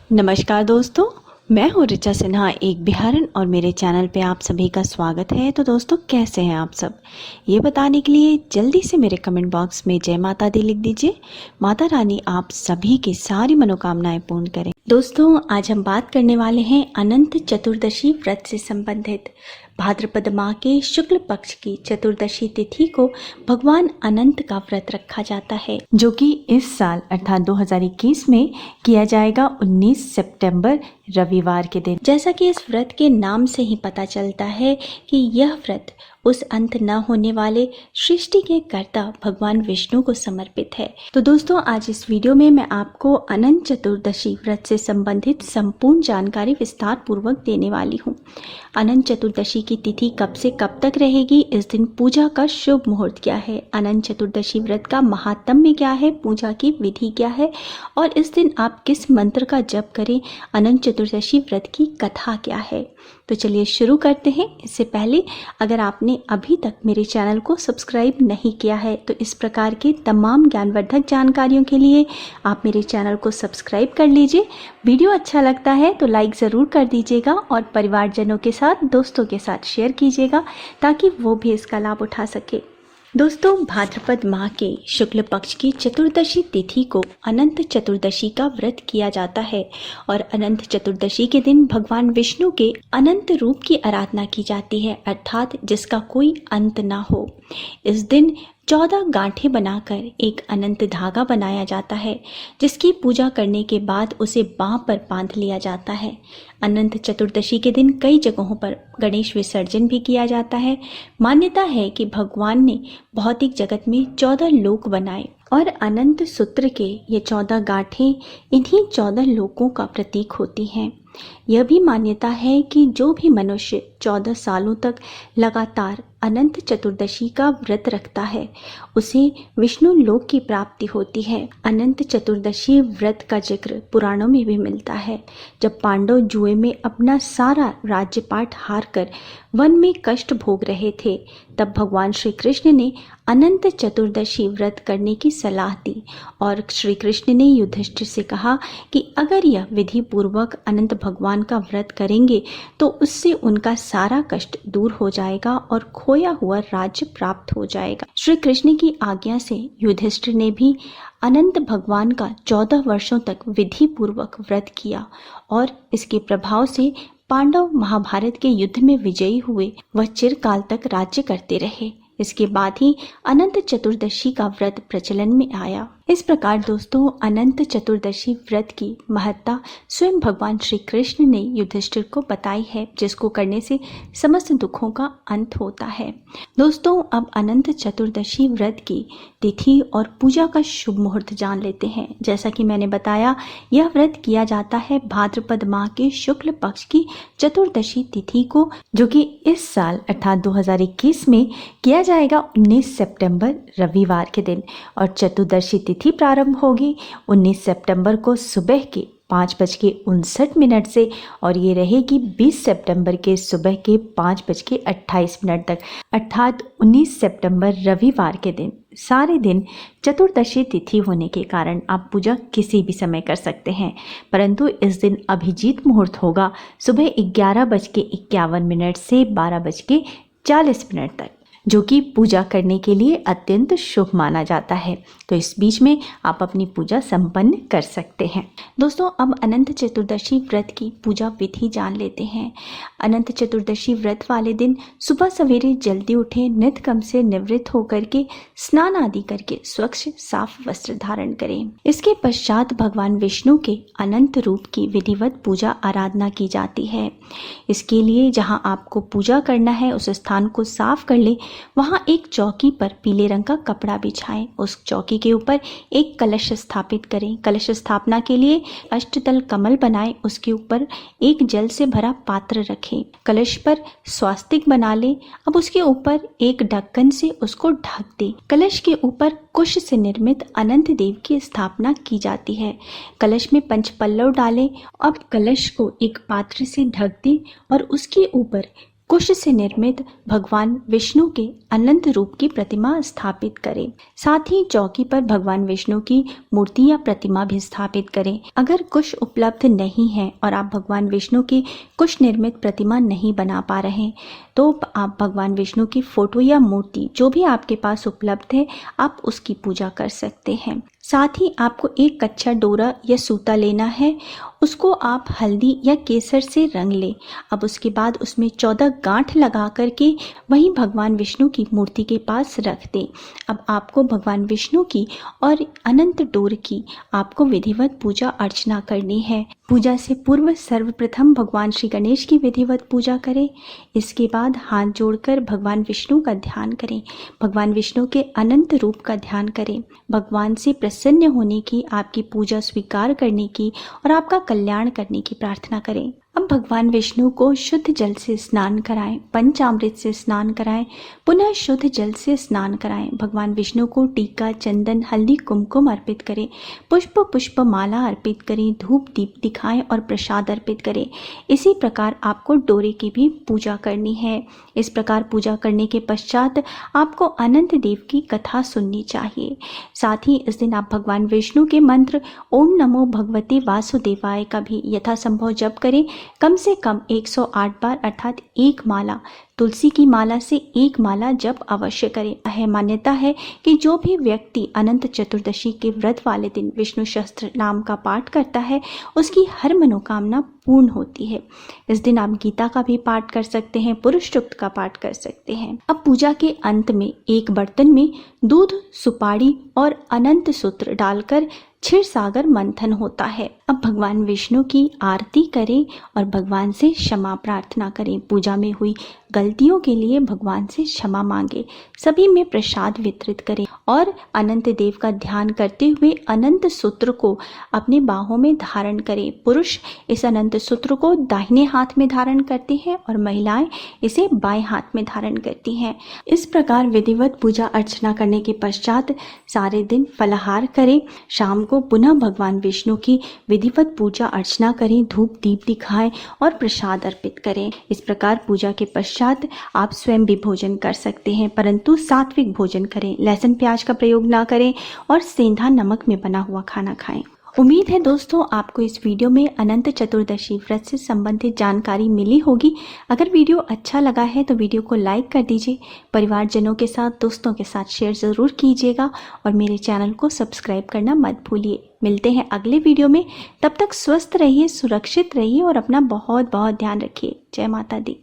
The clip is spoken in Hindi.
नमस्कार दोस्तों, मैं हूँ ऋचा सिन्हा एक बिहारन और मेरे चैनल पे आप सभी का स्वागत है। तो दोस्तों, कैसे हैं आप सब? ये बताने के लिए जल्दी से मेरे कमेंट बॉक्स में जय माता दी लिख दीजिए। माता रानी आप सभी की सारी मनोकामनाएं पूर्ण करें। दोस्तों, आज हम बात करने वाले हैं अनंत चतुर्दशी व्रत से संबंधित। भाद्रपद माह के शुक्ल पक्ष की चतुर्दशी तिथि को भगवान अनंत का व्रत रखा जाता है, जो कि इस साल अर्थात 2021 में किया जाएगा 19 सितंबर रविवार के दिन। जैसा कि इस व्रत के नाम से ही पता चलता है कि यह व्रत उस अंत न होने वाले सृष्टि के कर्ता भगवान विष्णु को समर्पित है। तो दोस्तों, आज इस वीडियो में मैं आपको अनंत चतुर्दशी व्रत से संबंधित संपूर्ण जानकारी विस्तार पूर्वक देने वाली हूँ। अनंत चतुर्दशी की तिथि कब से कब तक रहेगी, इस दिन पूजा का शुभ मुहूर्त क्या है, अनंत चतुर्दशी व्रत का महात्म्य क्या है, पूजा की विधि क्या है और इस दिन आप किस मंत्र का जप करें, अनंत चतुर्दशी व्रत की कथा क्या है। तो चलिए शुरू करते हैं। इससे पहले अगर आपने अभी तक मेरे चैनल को सब्सक्राइब नहीं किया है तो इस प्रकार के तमाम ज्ञानवर्धक जानकारियों के लिए आप मेरे चैनल को सब्सक्राइब कर लीजिए। वीडियो अच्छा लगता है तो लाइक ज़रूर कर दीजिएगा और परिवारजनों के साथ, दोस्तों के साथ शेयर कीजिएगा ताकि वो भी इसका लाभ उठा सके। दोस्तों, भाद्रपद माह के शुक्ल पक्ष की चतुर्दशी तिथि को अनंत चतुर्दशी का व्रत किया जाता है और अनंत चतुर्दशी के दिन भगवान विष्णु के अनंत रूप की आराधना की जाती है, अर्थात जिसका कोई अंत ना हो। इस दिन 14 गांठें बनाकर एक अनंत धागा बनाया जाता है, जिसकी पूजा करने के बाद उसे बाँह पर बांध लिया जाता है। अनंत चतुर्दशी के दिन कई जगहों पर गणेश विसर्जन भी किया जाता है। मान्यता है कि भगवान ने भौतिक जगत में 14 लोक बनाए और अनंत सूत्र के ये 14 गांठें इन्हीं 14 लोकों का प्रतीक होती हैं। यह भी मान्यता है कि जो भी मनुष्य 14 सालों तक लगातार अनंत चतुर्दशी का व्रत रखता है उसे विष्णु लोक की प्राप्ति होती है। अनंत चतुर्दशी व्रत का जिक्र पुराणों में भी मिलता है। जब पांडव जुए में अपना सारा राज्यपाट हार कर वन में कष्ट भोग रहे थे, तब भगवान श्री कृष्ण ने अनंत चतुर्दशी व्रत करने की सलाह दी और श्री कृष्ण ने युधिष्ठिर से कहा कि अगर यह विधि पूर्वक अनंत भगवान का व्रत करेंगे तो उससे उनका सारा कष्ट दूर हो जाएगा और खोया हुआ राज्य प्राप्त हो जाएगा। श्री कृष्ण की आज्ञा से युधिष्ठिर ने भी अनंत भगवान का 14 वर्षों तक विधि पूर्वक व्रत किया और इसके प्रभाव से पांडव महाभारत के युद्ध में विजयी हुए। वह चिरकाल तक राज्य करते रहे। इसके बाद ही अनंत चतुर्दशी का व्रत प्रचलन में आया। इस प्रकार दोस्तों, अनंत चतुर्दशी व्रत की महत्ता स्वयं भगवान श्री कृष्ण ने युधिष्ठिर को बताई है, जिसको करने से समस्त दुखों का अंत होता है। दोस्तों, अब अनंत चतुर्दशी व्रत की तिथि और पूजा का शुभ मुहूर्त जान लेते हैं। जैसा कि मैंने बताया, यह व्रत किया जाता है भाद्रपद माह के शुक्ल पक्ष की चतुर्दशी तिथि को, जो कि इस साल अर्थात 2021 में किया जाएगा 19 सितंबर रविवार के दिन और चतुर्दशी तिथि प्रारंभ होगी 19 सितंबर को सुबह के 5:59 से और ये रहेगी 20 सितंबर के सुबह के 5:28 तक, अर्थात 19 सितंबर रविवार के दिन। सारे दिन चतुर्दशी तिथि होने के कारण आप पूजा किसी भी समय कर सकते हैं, परंतु इस दिन अभिजीत मुहूर्त होगा सुबह 11:51 से 12:40 तक, जो कि पूजा करने के लिए अत्यंत शुभ माना जाता है। तो इस बीच में आप अपनी पूजा संपन्न कर सकते हैं। दोस्तों, अब अनंत चतुर्दशी व्रत की पूजा विधि जान लेते हैं। अनंत चतुर्दशी व्रत वाले दिन सुबह सवेरे जल्दी उठें, नित्य कर्म से निवृत्त होकर के स्नान आदि करके स्वच्छ साफ वस्त्र धारण करें। इसके पश्चात भगवान विष्णु के अनंत रूप की विधिवत पूजा आराधना की जाती है। इसके लिए जहाँ आपको पूजा करना है उस स्थान को साफ कर लें। वहां एक चौकी पर पीले रंग का कपड़ा बिछाएं। उस चौकी के ऊपर एक कलश स्थापित करें। कलश स्थापना के लिए अष्टदल कमल बनाएं। उसके ऊपर एक जल से भरा पात्र रखें। कलश पर स्वास्तिक बना लें। अब उसके ऊपर एक ढक्कन से उसको ढक दें। कलश के ऊपर कुश से निर्मित अनंत देव की स्थापना की जाती है। कलश में पंचपल्लव डालें। अब कलश को एक पात्र से ढक दें और उसके ऊपर कुश से निर्मित भगवान विष्णु के अनंत रूप की प्रतिमा स्थापित करें। साथ ही चौकी पर भगवान विष्णु की मूर्ति या प्रतिमा भी स्थापित करें। अगर कुश उपलब्ध नहीं है और आप भगवान विष्णु की कुश निर्मित प्रतिमा नहीं बना पा रहे तो आप भगवान विष्णु की फोटो या मूर्ति जो भी आपके पास उपलब्ध है आप उसकी पूजा कर सकते हैं। साथ ही आपको एक कच्चा डोरा या सूता लेना है, उसको आप हल्दी या केसर से रंग लें। अब उसके बाद उसमें 14 गांठ लगा करके वहीं भगवान विष्णु की मूर्ति के पास रख दें। अब आपको भगवान विष्णु की और अनंत डोर की आपको विधिवत पूजा अर्चना करनी है। पूजा से पूर्व सर्वप्रथम भगवान श्री गणेश की विधिवत पूजा करें। इसके बाद हाथ जोड़कर भगवान विष्णु का ध्यान करें। भगवान विष्णु के अनंत रूप का ध्यान करें। भगवान से प्रसन्न होने की, आपकी पूजा स्वीकार करने की और आपका कल्याण करने की प्रार्थना करें। अब भगवान विष्णु को शुद्ध जल से स्नान कराएं, पंचामृत से स्नान कराएं, पुनः शुद्ध जल से स्नान कराएं। भगवान विष्णु को टीका, चंदन, हल्दी, कुमकुम अर्पित करें, पुष्प माला अर्पित करें, धूप दीप दिखाएं और प्रसाद अर्पित करें। इसी प्रकार आपको डोरे की भी पूजा करनी है। इस प्रकार पूजा करने के पश्चात आपको अनंत देव की कथा सुननी चाहिए। साथ ही इस दिन आप भगवान विष्णु के मंत्र ओम नमो भगवते वासुदेवाय का भी यथासंभव जप करें। कम से कम 108 बार अर्थात एक माला, तुलसी की माला से एक माला जप अवश्य करें। यह मान्यता है कि जो भी व्यक्ति अनंत चतुर्दशी के व्रत वाले दिन विष्णु सहस्त्र नाम का पाठ करता है उसकी हर मनोकामना पूर्ण होती है। इस दिन आप गीता का भी पाठ कर सकते हैं, पुरुष सूक्त का पाठ कर सकते हैं। अब पूजा के अंत में एक बर्तन में दूध, सुपारी और अनंत सूत्र डालकर क्षीर सागर मंथन होता है। अब भगवान विष्णु की आरती करें और भगवान से क्षमा प्रार्थना करें। पूजा में हुई गलतियों के लिए भगवान से क्षमा मांगे। सभी में प्रसाद वितरित करें और अनंत देव का ध्यान करते हुए अनंत सूत्र को अपने बाहों में धारण करें। पुरुष इस अनंत सूत्र को दाहिने हाथ में धारण करते हैं और महिलाएं इसे बाएं हाथ में धारण करती हैं। इस प्रकार विधिवत पूजा अर्चना करने के पश्चात सारे दिन फलाहार करें। शाम को पुनः भगवान विष्णु की विधिवत पूजा अर्चना करें, धूप दीप दिखाएं और प्रसाद अर्पित करें। इस प्रकार पूजा के पश्चात आप स्वयं भी भोजन कर सकते हैं, परंतु सात्विक भोजन करें। लहसुन प्याज का प्रयोग ना करें और सेंधा नमक में बना हुआ खाना खाएं। उम्मीद है दोस्तों आपको इस वीडियो में अनंत चतुर्दशी व्रत से संबंधित जानकारी मिली होगी। अगर वीडियो अच्छा लगा है तो वीडियो को लाइक कर दीजिए, परिवारजनों के साथ, दोस्तों के साथ शेयर ज़रूर कीजिएगा और मेरे चैनल को सब्सक्राइब करना मत भूलिए। मिलते हैं अगले वीडियो में, तब तक स्वस्थ रहिए, सुरक्षित रहिए और अपना बहुत बहुत ध्यान रखिए। जय माता दी।